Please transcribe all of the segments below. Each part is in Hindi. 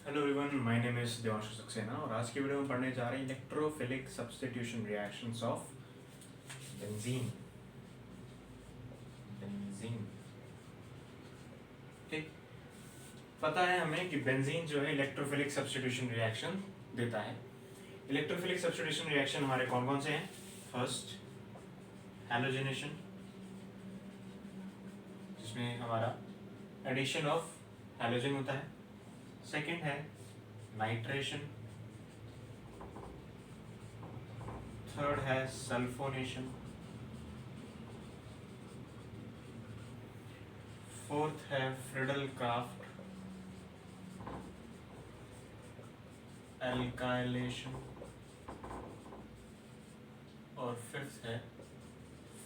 Hello everyone, my name is Devanshu Saxena और आज की वीडियो में पढ़ने जा रहे हैं electrophilic substitution reactions of benzene. Benzene, ठीक। पता है हमें कि बेंजीन जो है इलेक्ट्रोफिलिक सब्स्टिट्यूशन रिएक्शन देता है। इलेक्ट्रोफिलिक सब्स्टिट्यूशन रिएक्शन हमारे कौन कौन से हैं? फर्स्ट, हैलोजेनेशन, जिसमें हमारा एडिशन ऑफ हैलोजन होता है। सेकेंड है नाइट्रेशन, थर्ड है सल्फोनेशन, फोर्थ है फ्रिडल क्राफ्ट एल्काइलेशन और फिफ्थ है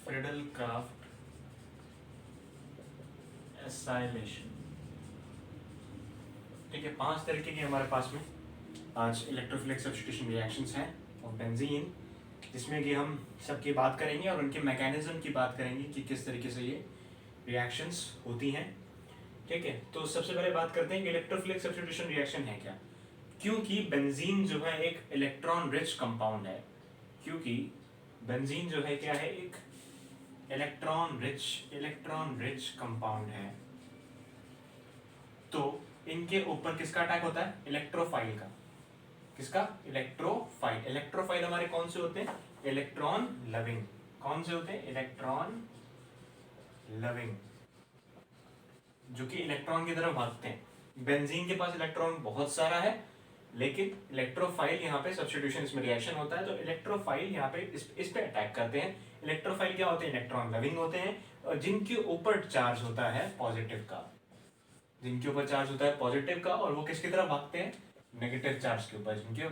फ्रिडल क्राफ्ट एसाइलेशन। ठीक है, 5 तरीके के हमारे पास में आज इलेक्ट्रोफिलिक सब्स्टिट्यूशन रिएक्शंस हैं और बेंजीन, जिसमें कि हम सबकी बात करेंगे और उनके मैकेनिज्म की बात करेंगे कि किस तरीके से ये रिएक्शंस होती हैं। ठीक है, तो सबसे पहले बात करते हैं कि इलेक्ट्रोफिलिक सब्स्टिट्यूशन रिएक्शन है क्या। क्योंकि बेंजीन जो है एक इलेक्ट्रॉन रिच कंपाउंड है, क्योंकि बेंजीन जो है क्या है, एक इलेक्ट्रॉन रिच कंपाउंड है, तो इनके ऊपर किसका अटैक होता है? इलेक्ट्रोफाइल का। किसका? इलेक्ट्रोफाइल। इलेक्ट्रोफाइल हमारे कौन से होते हैं? Electron loving. कौन से होते हैं? इलेक्ट्रॉन लविंग, जो कि इलेक्ट्रॉन की तरफ भागते हैं। बेंजीन के पास इलेक्ट्रॉन बहुत सारा है, लेकिन इलेक्ट्रोफाइल यहाँ पे सब्स्टिट्यूशन इसमें रिएक्शन होता है, तो इलेक्ट्रोफाइल यहाँ पे इस पे अटैक करते हैं। इलेक्ट्रोफाइल क्या होते हैं? इलेक्ट्रॉन लविंग होते हैं, और जिनके ऊपर चार्ज होता है पॉजिटिव का। जिनके ऊपर चार्ज होता है पॉजिटिव का, और वो किसकी तरफ भागते हैं? नेगेटिव चार्ज के ऊपर। जिनके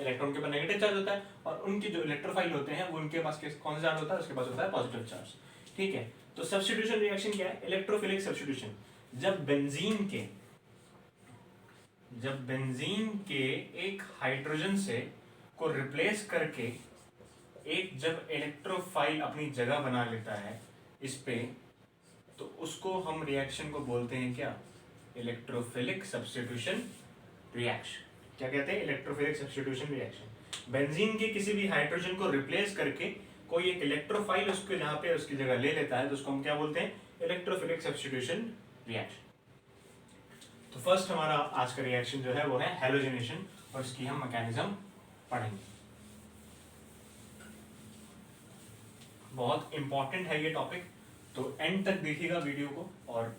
इलेक्ट्रॉन के ऊपर नेगेटिव चार्ज होता है, और उनके जो इलेक्ट्रोफाइल होते हैं वो उनके पास कौन सा चार्ज होता है? उसके पास होता है पॉजिटिव चार्ज। ठीक है, तो सब्स्टिट्यूशन रिएक्शन क्या है? Electrophilic substitution. जब बेंजीन के एक हाइड्रोजन से को रिप्लेस करके एक जब इलेक्ट्रोफाइल अपनी जगह बना लेता है इस पे, तो उसको हम रिएक्शन को बोलते हैं क्या? Electrophilic substitution reaction. क्या कहते हैं? Electrophilic substitution reaction. बेंजीन के किसी भी हाइड्रोजन को रिप्लेस करके कोई एक इलेक्ट्रोफाइल उसके जहां पे उसकी जगह ले लेता है, तो उसको हम क्या बोलते हैं? Electrophilic substitution reaction. तो फर्स्ट हमारा आज का रिएक्शन जो है वो है हैलोजेनेशन, और इसकी हम मैकेनिज्म पढ़ेंगे। बहुत इंपॉर्टेंट है ये टॉपिक, तो एंड तक देखिएगा वीडियो को। और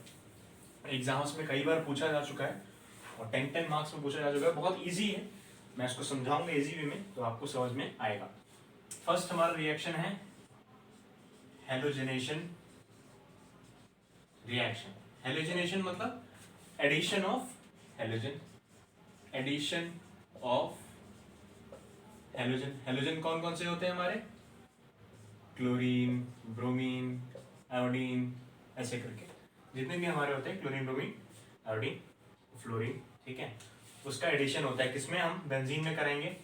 एग्जाम्स में कई बार पूछा जा चुका है और 10 मार्क्स में पूछा जा चुका है। बहुत इजी है, मैं इसको समझाऊंगा इजी वे में, तो आपको समझ में आएगा। फर्स्ट हमारा रिएक्शन है हैलोजेनेशन रिएक्शन। हैलोजेनेशन मतलब addition of halogen. Addition of halogen. Halogen कौन कौन से होते हैं हमारे? क्लोरीन, ब्रोमीन, आयोडीन, ऐसे करके जितने भी हमारे होते हैं, क्लोरीन, ब्रोमीन, आयोडीन, फ्लोरीन। ठीक है, उसका एडिशन होता है किसमें? हम बेंजीन में करेंगे।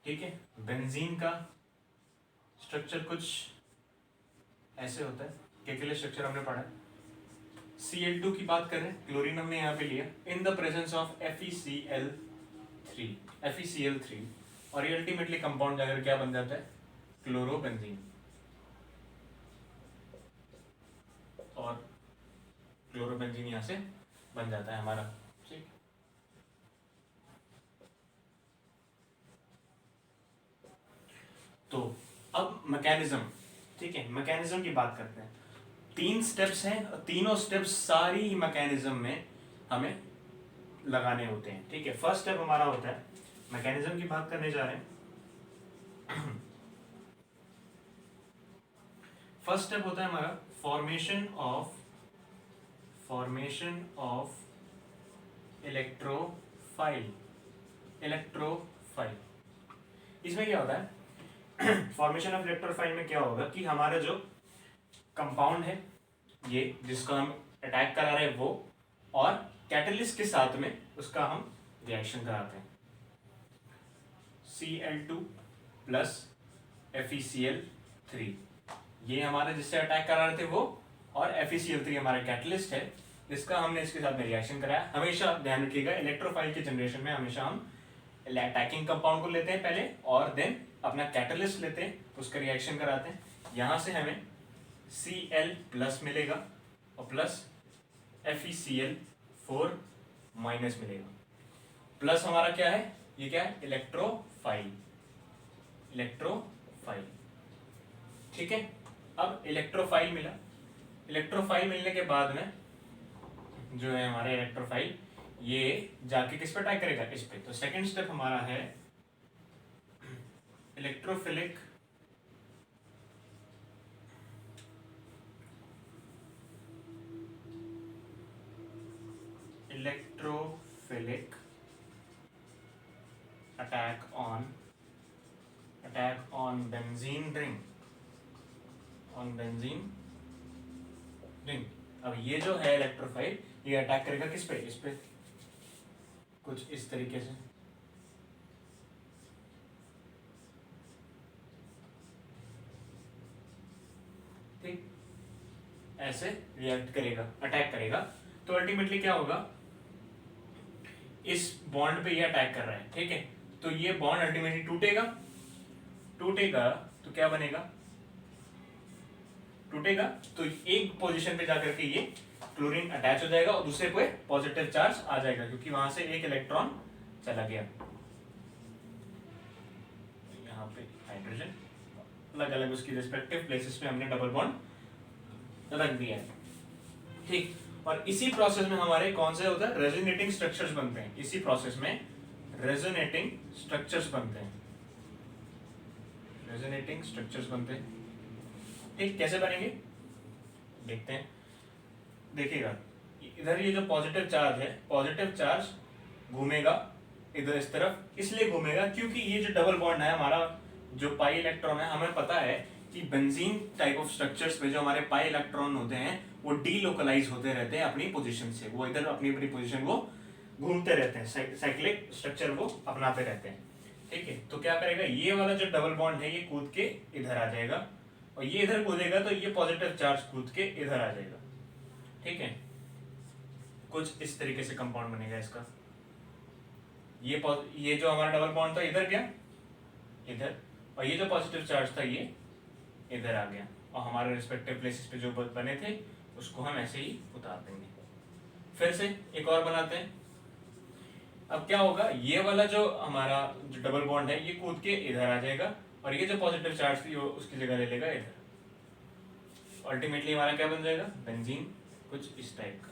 ठीक है, बेंजीन का स्ट्रक्चर कुछ ऐसे होता है। क्या लिए स्ट्रक्चर हमने पढ़ा है? Cl2 की बात करें, क्लोरीन हमने यहाँ पे लिया in the presence of FeCl3, और ये अल्टीमेटली कंपाउंड जाकर क्या बन जाता है? क्लोरोबेंजीन। और क्लोरोबेंजीन यहाँ से बन जाता है हमारा। ठीक, तो अब मैकेनिज्म। ठीक है, मैकेनिज्म की बात करते हैं। 3 स्टेप्स हैं, तीनों स्टेप्स सारी ही मैकेनिज्म में हमें लगाने होते हैं। ठीक है, फर्स्ट स्टेप हमारा होता है, मैकेनिज्म की बात करने जा रहे हैं। फर्स्ट स्टेप होता है हमारा फॉर्मेशन ऑफ इलेक्ट्रोफाइल। इसमें क्या होता है? फॉर्मेशन ऑफ इलेक्ट्रोफाइल में क्या होगा कि हमारा जो कंपाउंड है, ये जिसको हम अटैक करा रहे हैं वो, और कैटलिस्ट के साथ में उसका हम रिएक्शन कराते हैं। Cl2 प्लस FeCl3, ये हमारे जिससे अटैक करा रहे थे वो, और FeCl3 हमारा कैटलिस्ट है। इसका हमने इसके साथ में रिएक्शन कराया। हमेशा ध्यान रखिएगा इलेक्ट्रोफाइल के जनरेशन में हमेशा हम अटैकिंग कंपाउंड को लेते हैं पहले और देन अपना कैटलिस्ट लेते हैं, उसका रिएक्शन कराते हैं। यहां से हमें Cl प्लस मिलेगा और प्लस FeCl4 माइनस मिलेगा। प्लस हमारा क्या है, ये क्या है, इलेक्ट्रोफाइल, इलेक्ट्रोफाइल। ठीक है, अब इलेक्ट्रोफाइल मिला। इलेक्ट्रोफाइल मिलने के बाद में जो है हमारे इलेक्ट्रोफाइल ये जाके किस पे अटैक करेगा, इस पे। तो सेकंड स्टेप हमारा है electrophilic electrophilic attack on benzene ring, on benzene ring. अब ये जो है इलेक्ट्रोफाइल ये अटैक करेगा किस पे, इस पे, कुछ इस तरीके से। ठीक, ऐसे रिएक्ट करेगा, अटैक करेगा। तो अल्टीमेटली क्या होगा, इस बॉन्ड पे ये अटैक कर रहा है, ठीक है। तो ये बॉन्ड अल्टीमेटली टूटेगा, टूटेगा तो क्या बनेगा, टूटेगा तो एक पोजीशन पे जाकर के ये क्लोरीन अटैच हो जाएगा और दूसरे पे पॉजिटिव चार्ज आ जाएगा क्योंकि वहां से एक इलेक्ट्रॉन चला गया। यहाँ पे हाइड्रोजन अलग अलग उसकी रिस्पेक्टिव प्लेसेस पे हमने डबल बॉन्ड रख दिया है। ठीक, और इसी प्रोसेस में हमारे कौन से होता है, रेजोनेटिंग स्ट्रक्चर्स बनते हैं। इसी प्रोसेस में रेजोनेटिंग स्ट्रक्चर्स बनते हैं, रेजोनेटिंग स्ट्रक्चर्स बनते हैं। ठीक, कैसे बनेंगे देखते हैं। देखिएगा इधर ये जो पॉजिटिव चार्ज है, पॉजिटिव चार्ज घूमेगा इधर इस तरफ, इसलिए घूमेगा क्योंकि ये जो डबल बॉन्ड है हमारा, जो पाई इलेक्ट्रॉन है, हमें पता है कि बेंजीन टाइप ऑफ स्ट्रक्चर्स में जो हमारे पाई इलेक्ट्रॉन होते हैं वो डीलोकलाइज होते रहते हैं अपनी पोजीशन से, वो इधर अपनी अपनी पोजीशन को घूमते रहते हैं, साइक्लिक स्ट्रक्चर वो अपनाते रहते हैं। ठीक है, तो क्या करेगा, ये वाला जो डबल बॉन्ड है ये कूद के इधर आ जाएगा और ये इधर कूदेगा तो ये पॉजिटिव चार्ज कूद के इधर आ जाएगा। ठीक है, कुछ इस तरीके से कंपाउंड बनेगा इसका। ये जो हमारा डबल बॉन्ड था इधर गया, इधर, और ये जो पॉजिटिव चार्ज था ये इधर आ गया और हमारे रिस्पेक्टिव प्लेसेस पे जो बने थे उसको हम ऐसे ही उतार देंगे। फिर से एक और बनाते हैं। अब क्या होगा, ये वाला जो हमारा जो डबल बॉन्ड है ये कूद के इधर आ जाएगा और ये जो पॉजिटिव चार्ज थी वो उसकी जगह ले लेगा इधर। अल्टीमेटली हमारा क्या बन जाएगा, बेंजीन, कुछ इस टाइप का।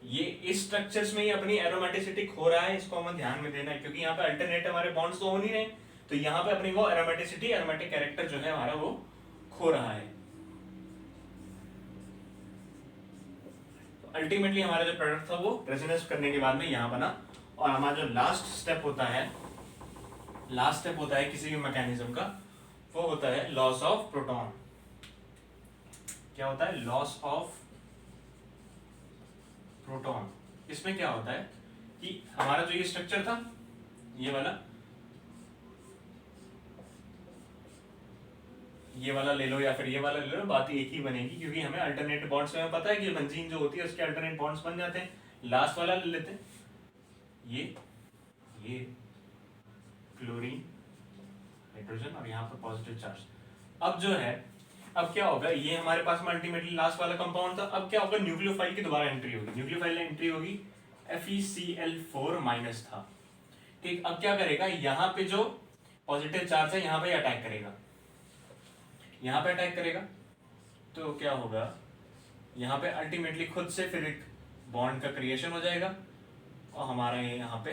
ये इस स्ट्रक्चर्स में ही अपनी एरोमेटिसिटी खो रहा है, इसको हमें ध्यान में देना है क्योंकि यहाँ पे अल्टरनेट हमारे बॉन्ड्स तो हो नहीं रहे, तो यहाँ पे अपनी वो एरोमेटिसिटी, एरोमेटिक कैरेक्टर जो है हमारा वो खो रहा है। अल्टीमेटली हमारा जो प्रोडक्ट था वो रेजोनेंस करने के बाद में यहाँ बना। और हमारा जो लास्ट स्टेप होता है, लास्ट स्टेप होता है किसी भी मैकेनिज्म का, वो होता है लॉस ऑफ प्रोटॉन। क्या होता है, लॉस ऑफ प्रोटॉन। इसमें क्या होता है कि हमारा जो ये स्ट्रक्चर था ये वाला ले लो या फिर ये वाला ले लो, बात एक ही बनेगी क्योंकि हमें अल्टरनेट बॉन्ड्स में पता है कि बेंजीन जो होती है उसके अल्टरनेट बॉन्ड्स बन जाते हैं। लास्ट वाला ले लेते हैं, ये क्लोरीन, हाइड्रोजन और यहाँ पर पॉजिटिव चार्ज। अब जो है, अब क्या होगा, ये हमारे पास में अल्टीमेटली लास्ट वाला कंपाउंड था। अब क्या होगा, न्यूक्लियोफाइल की दोबारा एंट्री होगी, न्यूक्लियोफाइल एंट्री होगी, FeCl4 माइनस था। ठीक, अब क्या करेगा, यहाँ पे जो पॉजिटिव चार्ज है यहाँ पे अटैक करेगा, यहाँ पे अटैक करेगा। तो क्या होगा, यहाँ पे अल्टीमेटली खुद से फिर एक बॉन्ड का क्रिएशन हो जाएगा और हमारा यहाँ पे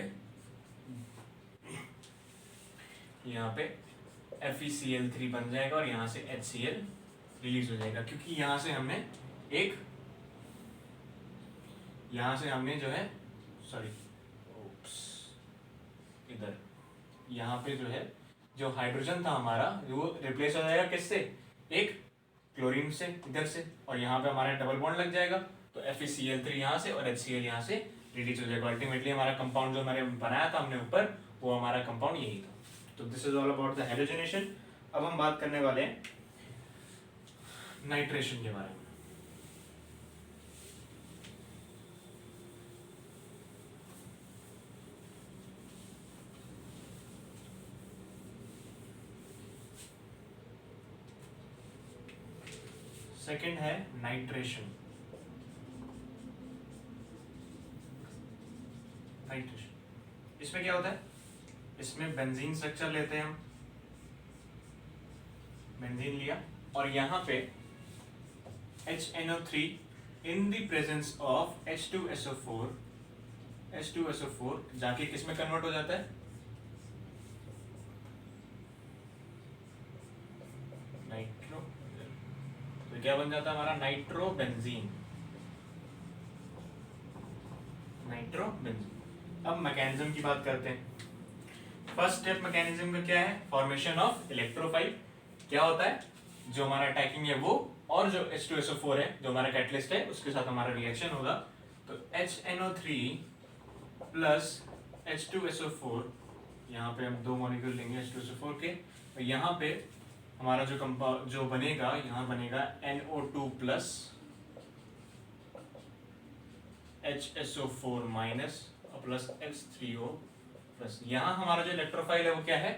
FeCl3 बन जाएगा और यहाँ से HCl रिलीज हो जाएगा क्योंकि यहाँ से हमने जो है, सॉरी इधर, यहाँ पे जो है जो हाइड्रोजन था हमारा वो रिप्लेस हो जाएगा किससे, एक क्लोरीन से इधर से, और यहाँ पे हमारा डबल बॉन्ड लग जाएगा तो FeCl3 यहाँ से और HCl यहाँ से रिलीज हो जाएगा। अल्टीमेटली हमारा कंपाउंड जो हमारे बनाया था हमने ऊपर, वो हमारा कंपाउंड यही था। तो this is all about the halogenation. अब हम बात करने वाले हैं नाइट्रेशन के बारे में। सेकंड है नाइट्रेशन। नाइट्रेशन इसमें क्या होता है, इसमें बेंजीन स्ट्रक्चर लेते हैं हम, बेंजीन लिया और यहाँ पे HNO3 in the presence of H2SO4, H2SO4 जाके किस में कन्वर्ट हो जाता है, नाइट्रो, तो क्या बन जाता है हमारा नाइट्रोबेंजीन, नाइट्रोबेंजीन। अब मैकेनिज्म की बात करते हैं। फर्स्ट स्टेप मैकेनिज्म का क्या है, फॉर्मेशन ऑफ इलेक्ट्रोफाइल। क्या होता है, जो हमारा अटैकिंग है वो और जो H2SO4 है जो हमारा कैटलिस्ट है उसके साथ हमारा रिएक्शन होगा, तो HNO3 प्लस H2SO4, यहाँ पे हम दो मॉलिक्यूल लेंगे H2SO4 के, और यहाँ पे हमारा जो कंपाउंड जो बनेगा, यहाँ बनेगा NO2 plus HSO4 minus plus H3O plus. यहाँ हमारा जो इलेक्ट्रोफाइल है वो क्या है,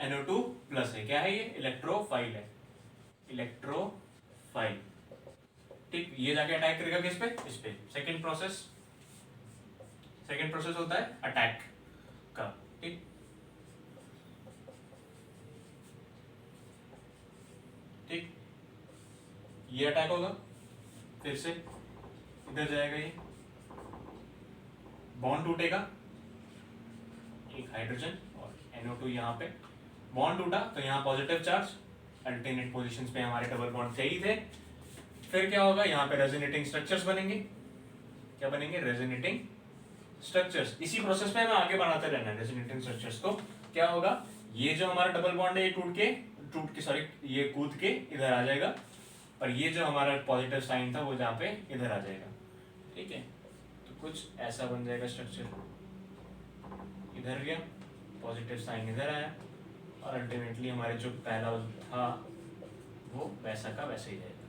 NO2 प्लस है। क्या है ये, इलेक्ट्रोफाइल है, इलेक्ट्रोफाइल। ठीक, ये जाके अटैक करेगा किस पे, इस पे। सेकंड प्रोसेस होता है अटैक का। ठीक, ठीक, ये अटैक होगा, फिर से इधर जाएगा, ये बॉन्ड टूटेगा, एक हाइड्रोजन और NO2 यहाँ पे बॉन्ड टूटा, तो यहाँ पॉजिटिव चार्ज, अल्टरनेट पोजीशंस पे हमारे डबल बॉन्ड सही थे। फिर क्या होगा, यहाँ पे रेजोनेटिंग स्ट्रक्चर्स बनेंगे। क्या बनेंगे, रेजोनेटिंग स्ट्रक्चर्स। इसी प्रोसेस में हमें आगे बनाते रहना है रेजोनेटिंग स्ट्रक्चर्स को। क्या होगा, ये जो हमारा डबल बॉन्ड है ये टूट के सॉरी ये कूद के इधर आ जाएगा, और ये जो हमारा पॉजिटिव साइन था वो जहाँ पे इधर आ जाएगा। ठीक है, तो कुछ ऐसा बन जाएगा स्ट्रक्चर, इधर गया पॉजिटिव साइन, इधर आया, और अल्टीमेटली हमारे जो पहला था वो वैसा का वैसा ही रहेगा।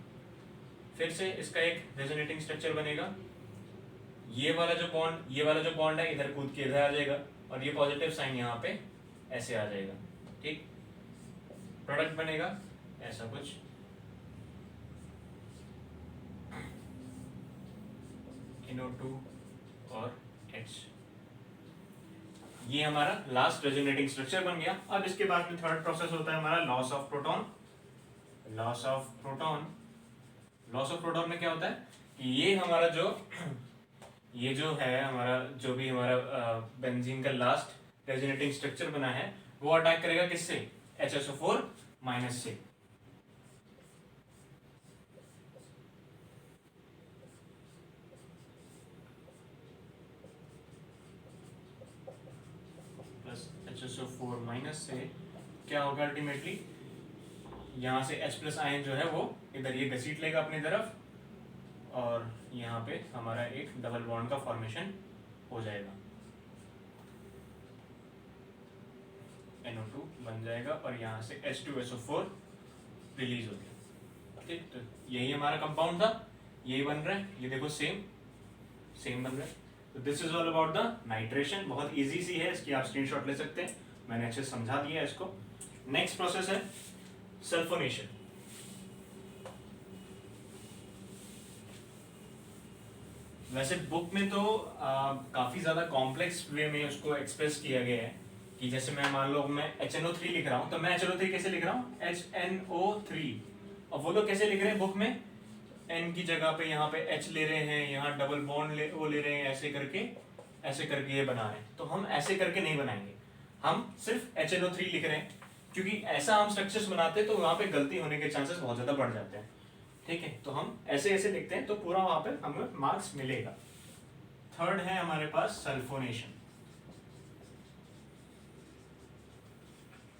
फिर से इसका एक रेजोनेटिंग स्ट्रक्चर बनेगा, ये वाला जो बॉन्ड है इधर कूद के इधर आ जाएगा, और ये पॉजिटिव साइन यहाँ पे ऐसे आ जाएगा। ठीक, प्रोडक्ट बनेगा ऐसा कुछ, NO2 और H। ये हमारा लास्ट रेजोनेटिंग स्ट्रक्चर बन गया। अब इसके बाद में थर्ड प्रोसेस होता है हमारा loss of proton. Loss of proton में क्या होता है कि ये जो है हमारा जो भी हमारा बेंजीन का लास्ट रेजोनेटिंग स्ट्रक्चर बना है वो अटैक करेगा किससे, HSO4 माइनस से। HSO4 माइनस से क्या होगा, अल्टीमेटली यहाँ से H प्लस आयन जो है वो इधर ये घसीट लेगा अपनी तरफ, और यहाँ पे हमारा एक डबल बॉन्ड का फॉर्मेशन हो जाएगा, NO2 बन जाएगा, और यहाँ से H2SO4 रिलीज हो गया। ठीक, तो यही हमारा कंपाउंड था, यही बन रहा है, ये देखो सेम बन रहा है। तो this is all about the nitration. बहुत इजी सी है, इसकी आप स्क्रीनशॉट ले सकते हैं, मैंने अच्छे से समझा दिया है इसको। नेक्स्ट प्रोसेस है सल्फोनेशन। वैसे बुक में तो काफी ज्यादा कॉम्प्लेक्स वे में उसको एक्सप्रेस किया गया है कि जैसे मैं मान लो मैं HNO3 लिख रहा हूँ, तो मैं HNO3 कैसे लिख रहा हूँ, HNO3। और वो लोग कैसे लिख रहे हैं बुक में, N की जगह पे यहाँ पे H ले रहे हैं, यहाँ डबल बॉन्ड ले रहे हैं, ऐसे करके ये बना रहे हैं। तो हम ऐसे करके नहीं बनाएंगे, हम सिर्फ HNO3 लिख रहे हैं, क्योंकि ऐसा हम स्ट्रक्चर्स बनाते हैं तो वहाँ पे गलती होने के चांसेस बहुत ज्यादा बढ़ जाते हैं। ठीक है, तो हम ऐसे लिखते हैं तो पूरा वहाँ पे हमें मार्क्स मिलेगा। थर्ड है हमारे पास सल्फोनेशन।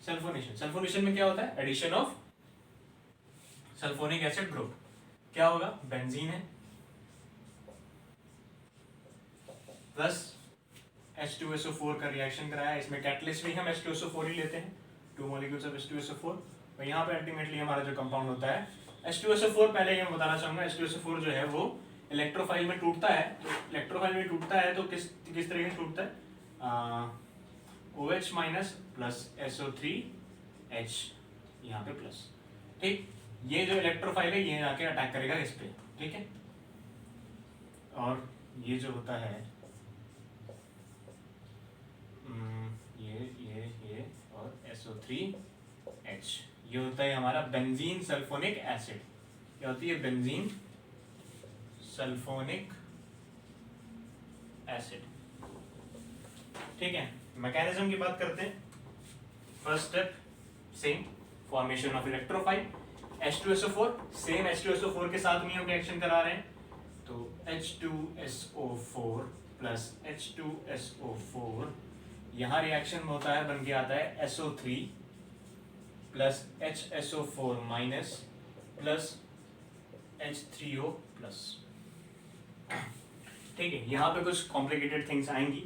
सल्फोनेशन में क्या होता है, addition of sulphonic acid group. क्या होगा, बेंजीन है प्लस H2SO4 का रिएक्शन कराया, इसमें कैटलिस्ट भी हम H2SO4 ही लेते हैं, 2 मॉलिक्यूल्स ऑफ H2SO4। और यहाँ पे अल्टीमेटली हमारा जो कंपाउंड होता है H2SO4, पहले ये मैं बताना चाहूंगा, H2SO4 जो है वो इलेक्ट्रोफाइल में टूटता है। तो इलेक्ट्रोफाइल में टूटता है तो किस तरीके से टूटता है, OH माइनस प्लस SO3H यहाँ पे प्लस। ठीक, ये जो इलेक्ट्रोफाइल है ये आके अटैक करेगा इस पे, ठीक है। और ये जो होता है ये और SO3H, ये होता है हमारा बेंजीन सल्फोनिक एसिड। क्या होती है? बेंजीन सल्फोनिक एसिड, ठीक है। मैकेनिज्म की बात करते हैं। First step same, formation of electrophile. H2SO4, same H2SO4 के साथ में रिएक्शन करा रहे हैं, तो H2SO4 प्लस H2SO4, यहाँ रिएक्शन होता है, बन के आता है SO3 plus HSO4 minus plus H3O plus, ठीक है। यहाँ पे कुछ कॉम्प्लिकेटेड थिंग्स आएंगी।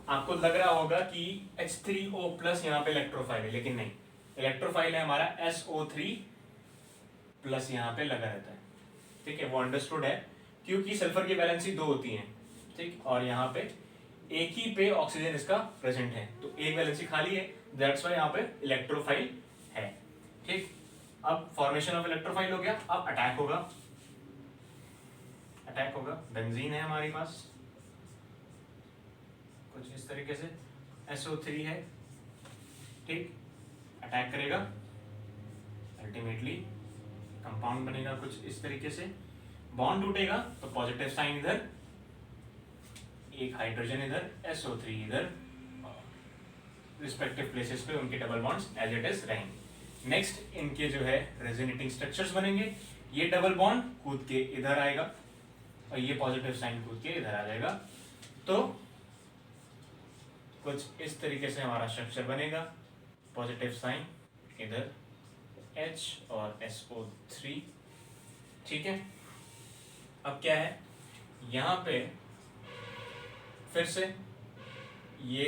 आपको लग रहा होगा कि H3O प्लस यहाँ पे इलेक्ट्रोफाइल है, लेकिन नहीं, इलेक्ट्रोफाइल है हमारा SO3 प्लस यहाँ पे लगा रहता है, ठीक है। वो अंडरस्टूड है, क्योंकि सल्फर की वैलेंसी 2 होती है, ठीक, और यहाँ पे एक ही पे ऑक्सीजन इसका प्रेजेंट है, तो एक वैलेंसी खाली है, दैट्स व्हाई यहाँ पे इलेक्ट्रोफाइल है, ठीक। अब फॉर्मेशन ऑफ इलेक्ट्रोफाइल हो गया, अब अटैक होगा। अटैक होगा, बेंजीन है हमारे पास कुछ इस तरीके से, SO3 है, ठीक, अटैक करेगा, अल्टीमेटली कंपाउंड बनेगा कुछ इस तरीके से, बॉन्ड टूटेगा तो पॉजिटिव साइन इधर, एक हाइड्रोजन इधर, SO3 इधर, रिस्पेक्टिव प्लेसेस पे उनके double bonds as it is रहेंगे। नेक्स्ट इनके जो है रेजोनेटिंग स्ट्रक्चर्स बनेंगे, ये डबल बॉन्ड कूद के इधर आएगा और ये पॉजिटिव साइन कूद के इधर आ जाएगा, तो कुछ इस तरीके से हमारा स्ट्रक्चर बनेगा, पॉजिटिव साइन इधर H और SO3, ठीक है। अब क्या है, यहाँ पे फिर से ये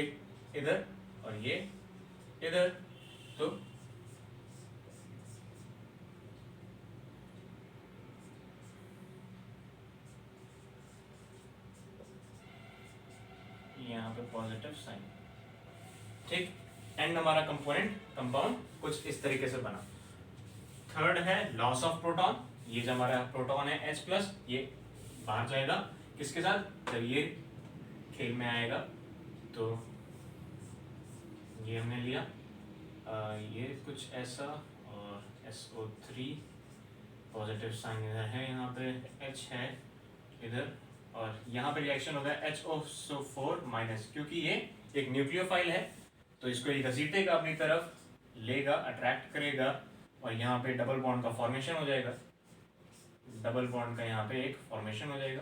इधर और ये इधर, तो यहाँ पे पॉजिटिव साइन, ठीक। एंड हमारा कंपाउंड कुछ इस तरीके से बना। थर्ड है लॉस ऑफ प्रोटॉन, ये जो हमारा प्रोटॉन है H प्लस, ये बाहर जाएगा किसके साथ, जब ये खेल में आएगा, तो ये हमने लिया, ये कुछ ऐसा, और SO3 पॉजिटिव साइन इधर है, यहाँ पे H है इधर, और यहाँ पे रिएक्शन होगा HOSO4 माइनस, क्योंकि ये एक न्यूक्लियोफाइल है तो इसको ये घसीटेगा अपनी तरफ, लेगा, अट्रैक्ट करेगा, और यहाँ पे डबल बॉन्ड का फॉर्मेशन हो जाएगा, डबल बॉन्ड का यहाँ पे एक फॉर्मेशन हो जाएगा,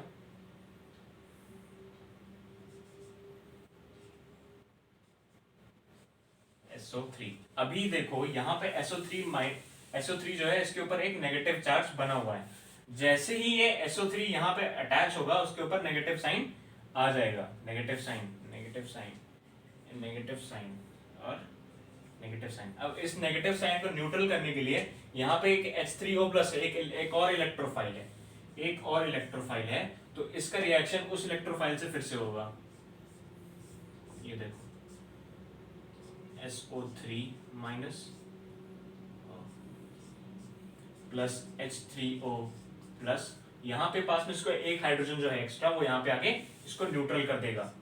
SO3। अभी देखो यहाँ पे SO3 जो है इसके ऊपर एक नेगेटिव चार्ज बना हुआ है, जैसे ही ये SO3 यहाँ पे अटैच होगा उसके ऊपर नेगेटिव साइन आ जाएगा, नेगेटिव साइन और नेगेटिव साइन। अब इस नेगेटिव साइन को न्यूट्रल करने के लिए यहाँ पे एक H3O प्लस एक और इलेक्ट्रोफाइल है, तो इसका रिएक्शन उस इलेक्ट्रोफाइल से फिर से होगा, ये देखो SO3 minus plus H3O plus, यहाँ पे पास में इसको एक हाइड्रोजन जो है एक्स्ट्रा, वो यहाँ पे आके इसको न्यूट्रल कर देगा।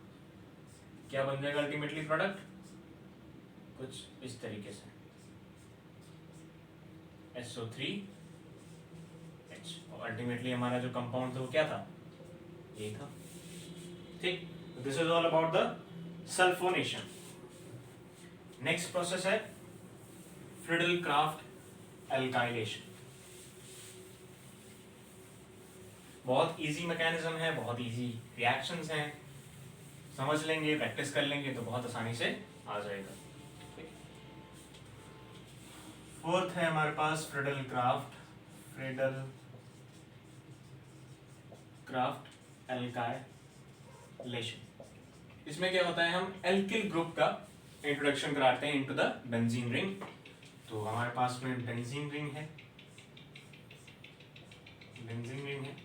क्या बन जाएगा अल्टीमेटली प्रोडक्ट, कुछ इस तरीके से, SO3H, और अल्टीमेटली हमारा जो कंपाउंड था वो क्या था, ये था, ठीक। This is all about the sulphonation. Next process है फ्रिडल-क्राफ्ट एल्काइलेशन। बहुत इजी मैकेनिज्म है, बहुत इजी रिएक्शंस हैं, समझ लेंगे, प्रैक्टिस कर लेंगे तो बहुत आसानी से आ जाएगा। फोर्थ है हमारे पास फ्रिडल-क्राफ्ट एल्काइलेशन। इसमें क्या होता है, हम एल्किल ग्रुप का इंट्रोडक्शन कराते हैं इनटू द बेंजीन रिंग। तो हमारे पास में बेंजीन रिंग है,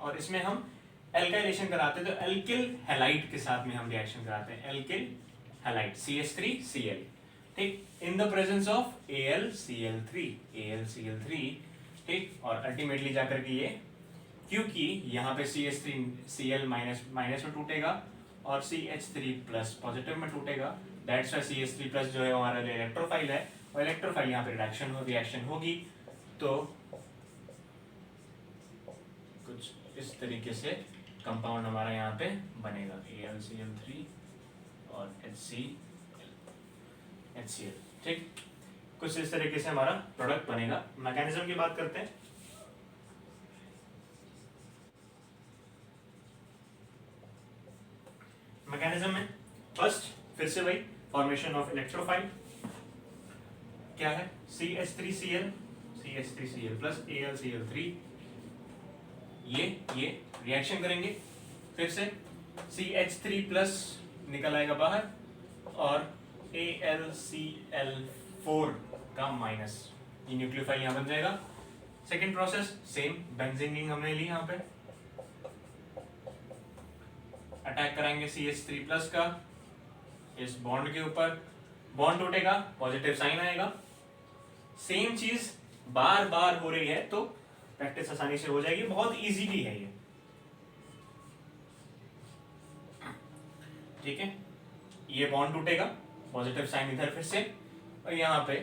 और इसमें हम एल्काइलेशन कराते हैं, तो एल्किल हैलाइड के साथ में हम रिएक्शन कराते हैं, एल्किल हैलाइड CH3Cl, ठीक, in the presence of AlCl3 ठीक। और अल्टीमेटली जाकर के ये, क्योंकि यहाँ पे CH3Cl माइनस माइनस में टूटेगा और CH3 प्लस पॉजिटिव में टूटेगा, दैट्स वाई CH3 प्लस जो है हमारा इलेक्ट्रोफाइल है, और इलेक्ट्रोफाइल यहाँ पे रिएक्शन होगी तो कुछ इस तरीके से कंपाउंड हमारा यहाँ पे बनेगा, AlCl3 और HCl, ठीक। कुछ इस तरीके से हमारा प्रोडक्ट बनेगा। मैकेनिज्म की बात करते हैं। मैकेनिज्म में फर्स्ट फिर से वही फॉर्मेशन ऑफ इलेक्ट्रोफाइल क्या है, CH3Cl प्लस AlCl3, ये रिएक्शन करेंगे, फिर से CH3 प्लस निकल आएगा बाहर और AlCl4 का माइनस, ये न्यूक्लियोफाइल यहाँ बन जाएगा। सेकेंड प्रोसेस सेम, बेंजीन हमने ली, यहाँ पे अटैक कराएंगे CH3 प्लस का इस बॉन्ड के ऊपर, बॉन्ड टूटेगा, पॉजिटिव साइन आएगा। सेम चीज बार बार हो रही है तो प्रैक्टिस आसानी से हो जाएगी, बहुत इजी भी है ये, ठीक है। ये बॉन्ड टूटेगा, पॉजिटिव साइन इधर फिर से, और यहाँ पे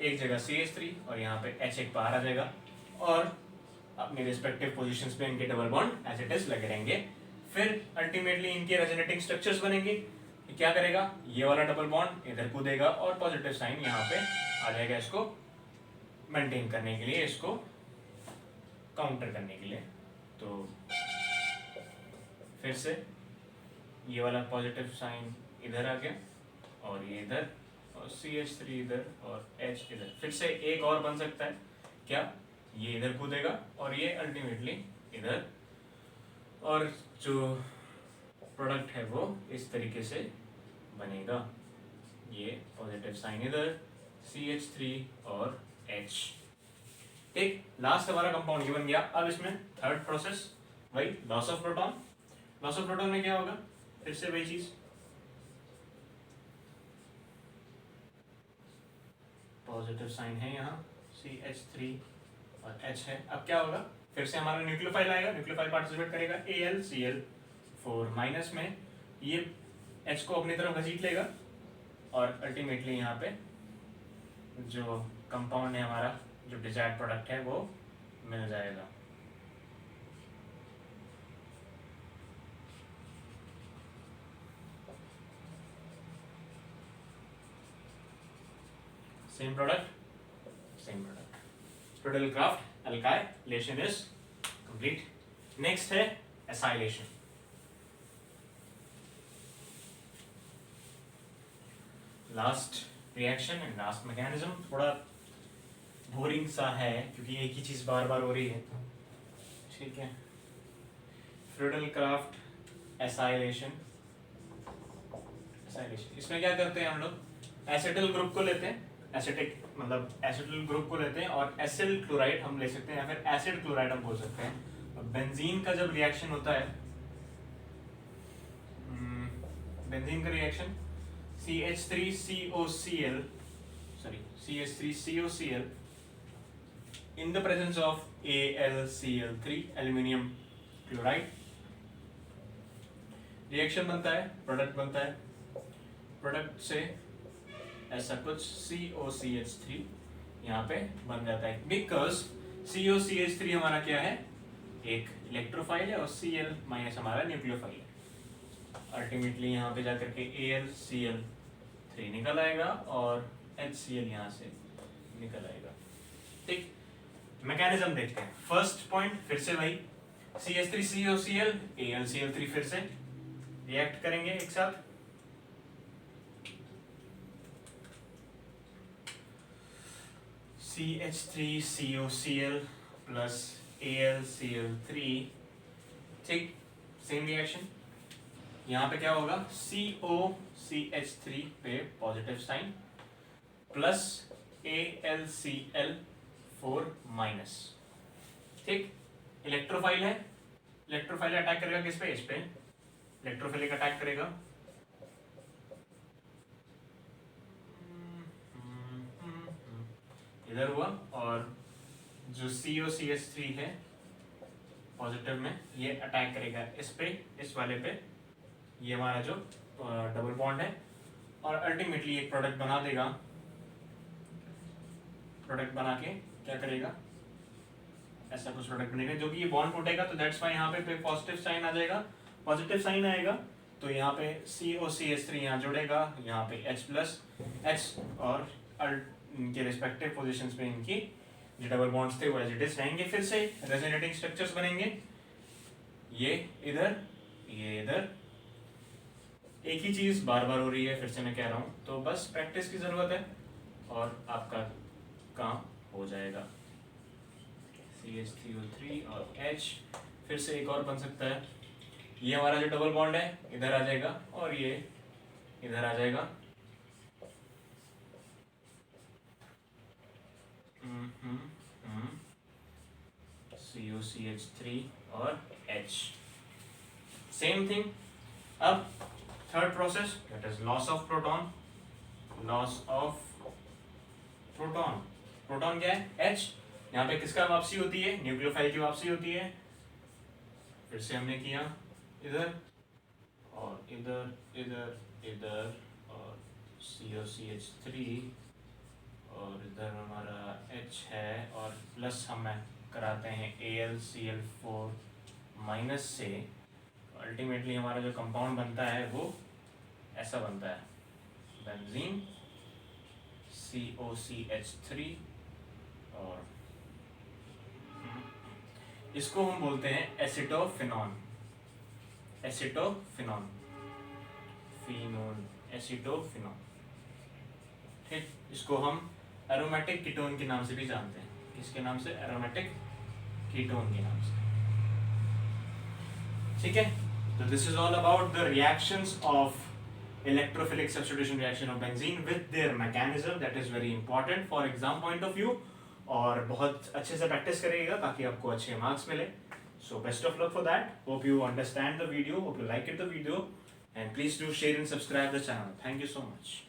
एक जगह CH3 और यहाँ पे H बाहर आ जाएगा, और अपने रिस्पेक्टिव पोजीशंस पे इनके double bond as it is लगे रहेंगे। फिर अल्टीमेटली इनके रेजोनेटिंग स्ट्रक्चर्स बनेंगे। क्या करेगा, ये वाला डबल बॉन्ड इधर कूदेगा और पॉजिटिव साइन यहाँ पे आ जाएगा, इसको मेंटेन करने के लिए, इसको काउंटर करने के लिए। तो फिर से ये वाला पॉजिटिव साइन इधर आ गया और ये इधर, और CH3 इधर और H इधर। फिर से एक और बन सकता है क्या, ये इधर कूदेगा और ये अल्टीमेटली इधर, और जो प्रोडक्ट है वो इस तरीके से बनेगा, ये पॉजिटिव साइन इधर, CH3 और H, ठीक। लास्ट हमारा कंपाउंड ये बन गया। अब इसमें थर्ड प्रोसेस वही loss of proton. Loss of proton में क्या होगा, फिर से वही चीज, पॉजिटिव साइन है यहाँ, CH3 और H है। अब क्या होगा, फिर से हमारा न्यूक्लियोफाइल आएगा, न्यूक्लियोफाइल पार्टिसिपेट करेगा AlCl4 माइनस में, ये H को अपनी तरफ घसीट लेगा और अल्टीमेटली यहाँ पे जो कंपाउंड है हमारा, जो डिजायर्ड प्रोडक्ट है वो मिल जाएगा। Same product. Spindle-Kraft alkylation is complete. Next है acylation. Last reaction and last mechanism थोड़ा बोरिंग सा है क्योंकि एक ही चीज बार बार हो रही है, ठीक है। Spindle-Kraft acylation, इसमें क्या करते हैं हम लोग, एसिटिल ग्रुप को लेते हैं, एसिटिक मतलब एसिटिल ग्रुप को लेते हैं, और एसिल क्लोराइड हम ले सकते हैं या फिर एसिड क्लोराइड हम बोल सकते हैं। बेंजीन का जब रिएक्शन होता है, बेंजीन का reaction CH3COCl in the presence of AlCl3 aluminium chloride, reaction बनता है, प्रोडक्ट बनता है, प्रोडक्ट से ऐसा कुछ COCH3 यहाँ पे बन जाता है, बिकॉज COCH3 हमारा क्या है, एक इलेक्ट्रोफाइल है और Cl माइनस हमारा न्यूक्लियोफाइल है। अल्टीमेटली यहाँ पे जाकर के AlCl3 निकल आएगा और HCl यहाँ से निकल आएगा, ठीक। मैकेनिज्म देखते हैं। फर्स्ट पॉइंट फिर से वही, CH3COCl AlCl3 फिर से रिएक्ट करेंगे एक साथ, CH3COCl प्लस AlCl3, ठीक। सेम रिएक्शन, यहाँ पे क्या होगा, COCH3 पे positive sign plus AlCl4 minus, ठीक। इलेक्ट्रोफाइल है, इलेक्ट्रोफाइल अटैक करेगा किस पे, इस पे इलेक्ट्रोफिलिक अटैक करेगा, इधर हुआ, और जो COCH3 है पॉजिटिव में, ये अटैक करेगा इस पे, इस वाले पे, ये हमारा जो डबल बॉन्ड है, और अल्टीमेटली एक प्रोडक्ट बना देगा। प्रोडक्ट बना के क्या करेगा, ऐसा कुछ प्रोडक्ट बनेगा जो कि ये बॉन्ड टूटेगा, तो दैट्स वाई यहाँ पे पॉजिटिव साइन आ जाएगा। पॉजिटिव साइन आएगा तो यहाँ पे COCH3 यहाँ जुड़ेगा, यहाँ पे H+H, और इनके रिस्पेक्टिव पोजीशंस पे इनकी जो डबल बॉन्ड्स थे वो एज इट इज रहेंगे। फिर से रेजोनेटिंग स्ट्रक्चर्स बनेंगे, ये इधर, ये इधर। एक ही चीज बार बार हो रही है, फिर से मैं कह रहा हूँ, तो बस प्रैक्टिस की जरूरत है और आपका काम हो जाएगा। CH3O3 और H। फिर से एक और बन सकता है, ये हमारा जो डबल बॉन्ड है इधर आ जाएगा और ये इधर आ जाएगा। COCH3 और H, सेम थिंग। अब third process, that is loss of proton. Loss of proton, proton क्या है, H। यहाँ पे किसका वापसी होती है, न्यूक्लियोफाइल की वापसी होती है। फिर से हमने किया इधर और इधर, इधर, इधर, और COCH3, और इधर हमारा H है, और प्लस हम कराते हैं AlCl4 माइनस से। अल्टीमेटली हमारा जो कंपाउंड बनता है वो ऐसा बनता है, बेंजीन COCH3, और इसको हम बोलते हैं एसिटोफिनॉन। Acetophenone, फिनोन, acetophenone. ठीक, इसको हम एरोमेटिक कीटोन के नाम से भी जानते हैं। किसके नाम से, एरोमेटिक कीटोन के नाम से। ठीक है, तो this is all about the reactions of electrophilic substitution reaction of benzene with their mechanism, that is very important for exam point of view, और बहुत अच्छे से प्रैक्टिस करिएगा ताकि आपको अच्छे मार्क्स मिले। So best of luck for that. Hope you understand the video, hope you like it the video, and please do share and subscribe the channel. Thank you so much.